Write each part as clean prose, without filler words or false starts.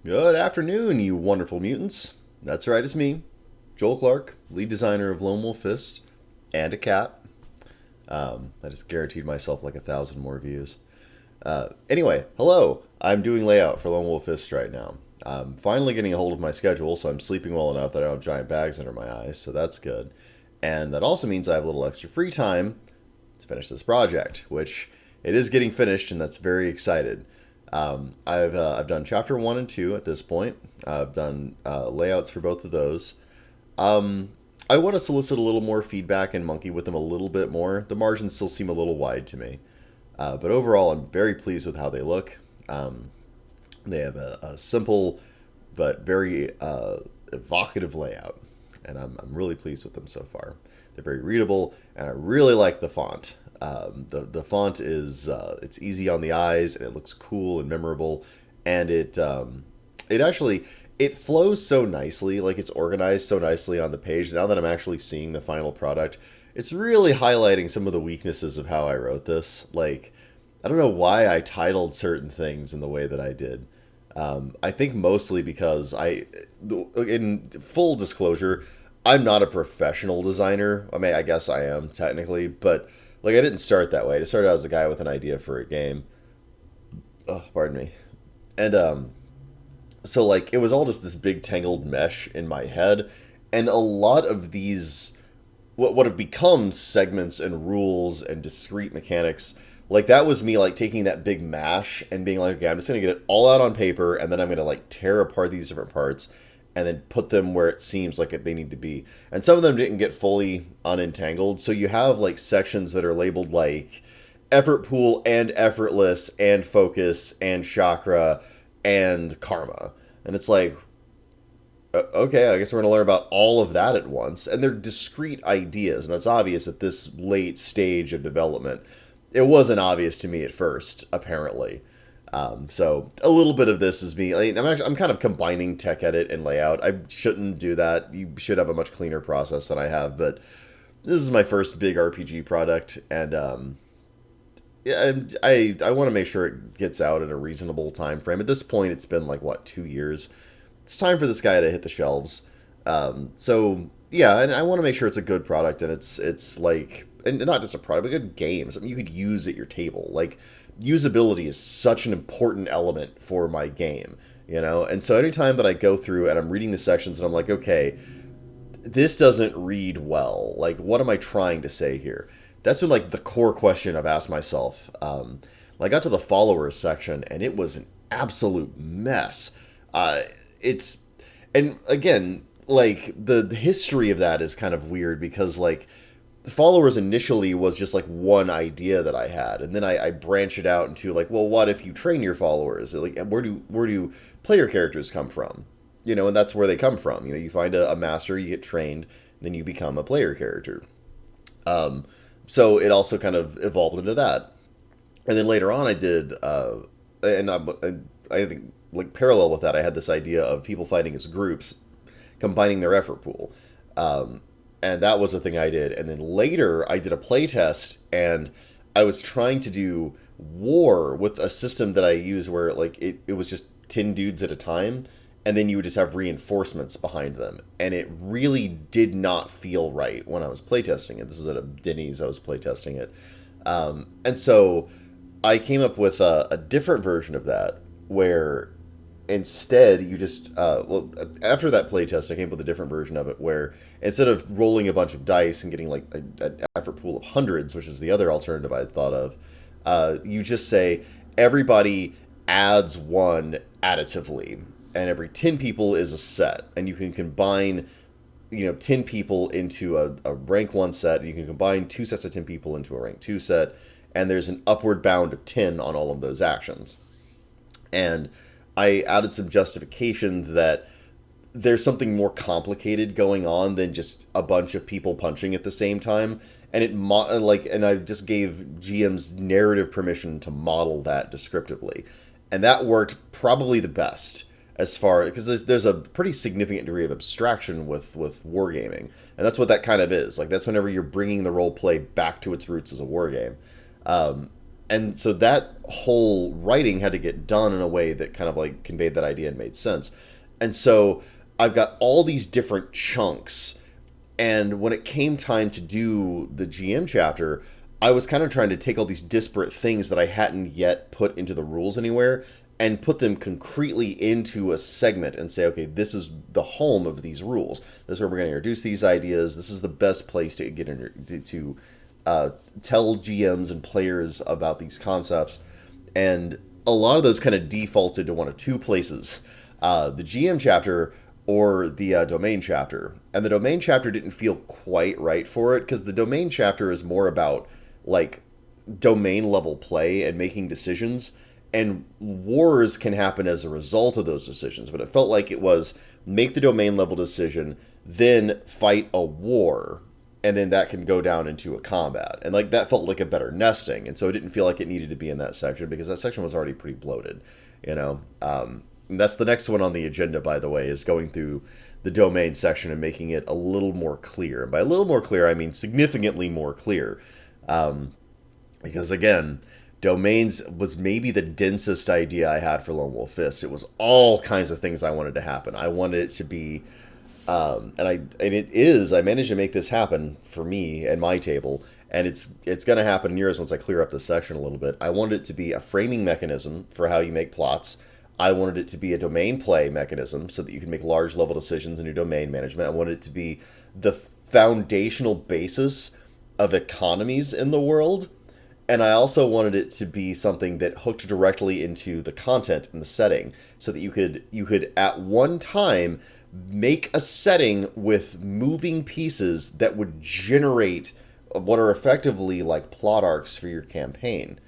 Good afternoon, you wonderful mutants. That's right, it's me, Joel Clark, lead designer of Lone Wolf Fists, and a cat. I just guaranteed myself like 1,000 more views. Anyway, hello. I'm doing layout for Lone Wolf Fists right now. I'm finally getting a hold of my schedule, so I'm sleeping well enough that I don't have giant bags under my eyes, so that's good. And that also means I have a little extra free time to finish this project, which it is getting finished, and that's very excited. I've done chapter 1 and 2 at this point. I've done layouts for both of those. Um, I want to solicit a little more feedback and monkey with them a little bit more. The margins still seem a little wide to me. But overall, I'm very pleased with how they look. They have a simple but very evocative layout, and I'm really pleased with them so far. They're very readable, and I really like the font. The font is it's easy on the eyes, and it looks cool and memorable, and it actually it flows so nicely, like it's organized so nicely on the page. Now that I'm actually seeing the final product, it's really highlighting some of the weaknesses of how I wrote this. Like, I don't know why I titled certain things in the way that I did. I think mostly because in full disclosure, I'm not a professional designer. I mean, I guess I am technically, but like I didn't start that way. I started out as a guy with an idea for a game. Oh, pardon me. And so like it was all just this big tangled mesh in my head, and a lot of these what have become segments and rules and discrete mechanics, like that was me like taking that big mash and being like, okay, I'm just gonna get it all out on paper, and then I'm gonna like tear apart these different parts and then put them where it seems like they need to be. And some of them didn't get fully unentangled, so you have like sections that are labeled like effort pool and effortless and focus and chakra and karma, and it's like, okay, I guess we're going to learn about all of that at once. And they're discrete ideas, and that's obvious at this late stage of development. It wasn't obvious to me at first, apparently. So a little bit of this is me. I'm kind of combining tech edit and layout. I shouldn't do that. You should have a much cleaner process than I have. But this is my first big RPG product, and yeah, I want to make sure it gets out in a reasonable time frame. At this point, it's been like what, 2 years. It's time for this guy to hit the shelves. So yeah, and I want to make sure it's a good product, and it's like, and not just a product, but a good game, something you could use at your table. Like, usability is such an important element for my game, you know. And so anytime that I go through and I'm reading the sections and I'm like, okay, this doesn't read well. Like, what am I trying to say here? That's been like the core question I've asked myself. I got to the followers section, and it was an absolute mess. It's and again, like the history of that is kind of weird because like followers initially was just like one idea that I had, and then I branch it out into like, well, what if you train your followers? Like, where do player characters come from? You know, and that's where they come from. You know, you find a master, you get trained, then you become a player character. So it also kind of evolved into that, and then later on I did, and I think like parallel with that, I had this idea of people fighting as groups, combining their effort pool. And that was the thing I did. And then later, I did a playtest, and I was trying to do war with a system that I used where like it was just 10 dudes at a time, and then you would just have reinforcements behind them. And it really did not feel right when I was playtesting it. This is at a Denny's I was playtesting it. And so I came up with a different version of that where instead you just well, after that playtest I came up with a different version of it where instead of rolling a bunch of dice and getting like an effort pool of hundreds, which is the other alternative I had thought of, you just say everybody adds one additively, and every 10 people is a set, and you can combine 10 people into a rank 1 set, and you can combine 2 sets of 10 people into a rank 2 set, and there's an upward bound of 10 on all of those actions. And I added some justification that there's something more complicated going on than just a bunch of people punching at the same time, and and I just gave GM's narrative permission to model that descriptively, and that worked probably the best as far because there's a pretty significant degree of abstraction with wargaming, and that's what that kind of is. Like, that's whenever you're bringing the role play back to its roots as a wargame. And so that whole writing had to get done in a way that kind of like conveyed that idea and made sense. And so I've got all these different chunks. And when it came time to do the GM chapter, I was kind of trying to take all these disparate things that I hadn't yet put into the rules anywhere and put them concretely into a segment and say, okay, this is the home of these rules. This is where we're going to introduce these ideas. This is the best place to get to tell GMs and players about these concepts. And a lot of those kind of defaulted to one of two places: the GM chapter or the domain chapter. And the domain chapter didn't feel quite right for it, because the domain chapter is more about like domain level play and making decisions, and wars can happen as a result of those decisions. But it felt like it was make the domain level decision, then fight a war, and then that can go down into a combat. And like that felt like a better nesting. And so it didn't feel like it needed to be in that section, because that section was already pretty bloated, you know. And that's the next one on the agenda, by the way, is going through the domain section and making it a little more clear. And by a little more clear, I mean significantly more clear. Because again, domains was maybe the densest idea I had for Lone Wolf Fist. It was all kinds of things I wanted to happen. I wanted it to be, and it is. I managed to make this happen for me and my table, and it's going to happen in yours once I clear up this section a little bit. I wanted it to be a framing mechanism for how you make plots. I wanted it to be a domain play mechanism so that you can make large level decisions in your domain management. I wanted it to be the foundational basis of economies in the world. And I also wanted it to be something that hooked directly into the content and the setting, so that you could at one time make a setting with moving pieces that would generate what are effectively like plot arcs for your campaign.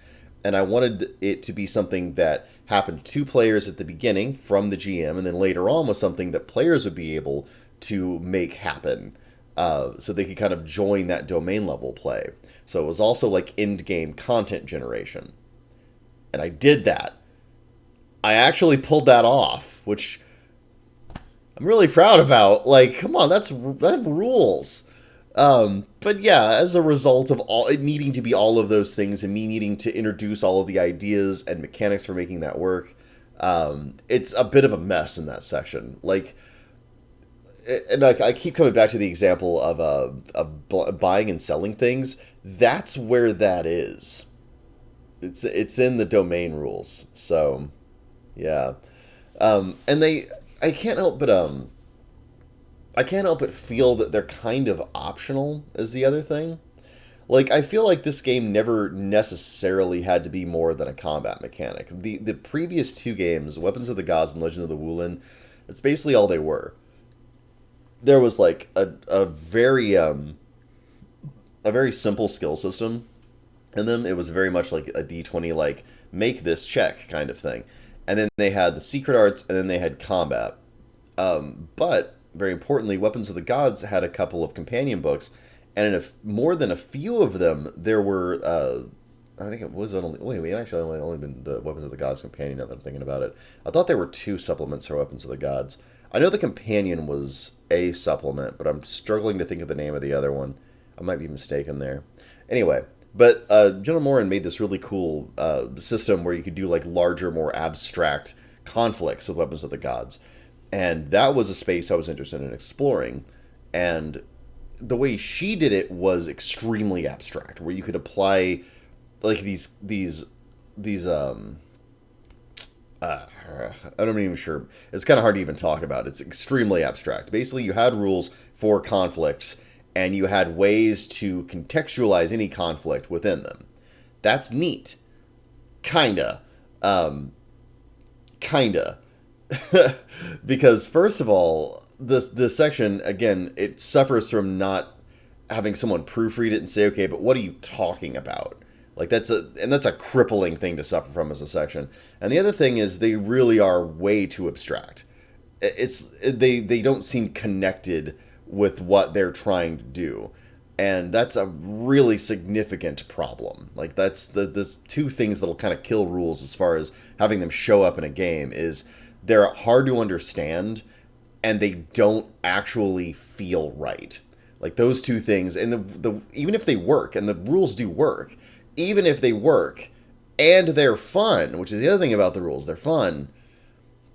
And I wanted it to be something that happened to players at the beginning from the GM, and then later on was something that players would be able to make happen, so they could kind of join that domain level play. So it was also like end game content generation. And I did that. I actually pulled that off, which I'm really proud about. Like, come on, that rules. But yeah, as a result of all it needing to be all of those things and me needing to introduce all of the ideas and mechanics for making that work, it's a bit of a mess in that section. Like, and I keep coming back to the example of buying and selling things. That's where that is. It's in the domain rules. So, yeah, and I can't help but feel that they're kind of optional is the other thing. Like, I feel like this game never necessarily had to be more than a combat mechanic. The previous two games, Weapons of the Gods and Legend of the Wulin, it's basically all they were. There was like a very simple skill system in them. It was very much like a D20, like make this check kind of thing. And then they had the secret arts, and then they had combat. But very importantly, Weapons of the Gods had a couple of companion books, and in more than a few of them, there were, I think it was only, wait, we actually only been the Weapons of the Gods companion now that I'm thinking about it. I thought there were two supplements for Weapons of the Gods. I know the companion was a supplement, but I'm struggling to think of the name of the other one. I might be mistaken there. Anyway, but General Morin made this really cool system where you could do like larger, more abstract conflicts with Weapons of the Gods. And that was a space I was interested in exploring. And the way she did it was extremely abstract, where you could apply like these I'm even sure. It's kind of hard to even talk about. It's extremely abstract. Basically, you had rules for conflicts, and you had ways to contextualize any conflict within them. That's neat. Kinda. Kinda. Because, first of all, this section, again, it suffers from not having someone proofread it and say, okay, but what are you talking about? Like that's a crippling thing to suffer from as a section. And the other thing is they really are way too abstract. They don't seem connected with what they're trying to do. And that's a really significant problem. Like that's the two things that'll kind of kill rules as far as having them show up in a game is they're hard to understand and they don't actually feel right. Like those two things, and the even if they work, and the rules do work, even if they work, and they're fun, which is the other thing about the rules. They're fun.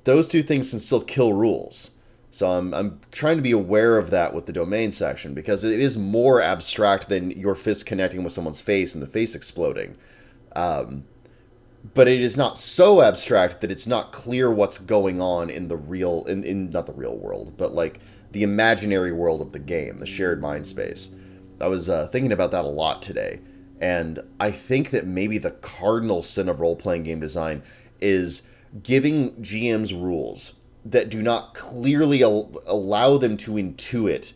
Those two things can still kill rules. So I'm trying to be aware of that with the domain section, because it is more abstract than your fist connecting with someone's face and the face exploding. But it is not so abstract that it's not clear what's going on in the real, in not the real world, but like the imaginary world of the game, the shared mind space. I was thinking about that a lot today, and I think that maybe the cardinal sin of role-playing game design is giving GMs rules that do not clearly allow them to intuit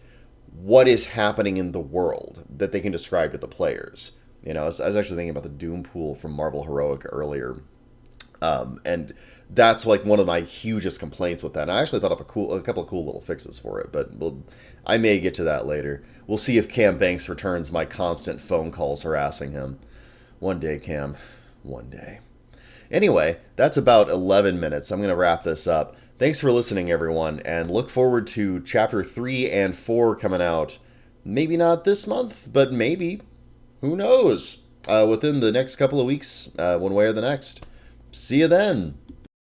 what is happening in the world that they can describe to the players. You know, I was actually thinking about the Doom pool from Marvel Heroic earlier, and that's like one of my hugest complaints with that. And I actually thought of a couple of cool little fixes for it, but I may get to that later. We'll see if Cam Banks returns my constant phone calls harassing him. One day, Cam. One day. Anyway, that's about 11 minutes. I'm going to wrap this up. Thanks for listening, everyone, and look forward to Chapter 3 and 4 coming out. Maybe not this month, but maybe. Who knows? Within the next couple of weeks, one way or the next. See you then.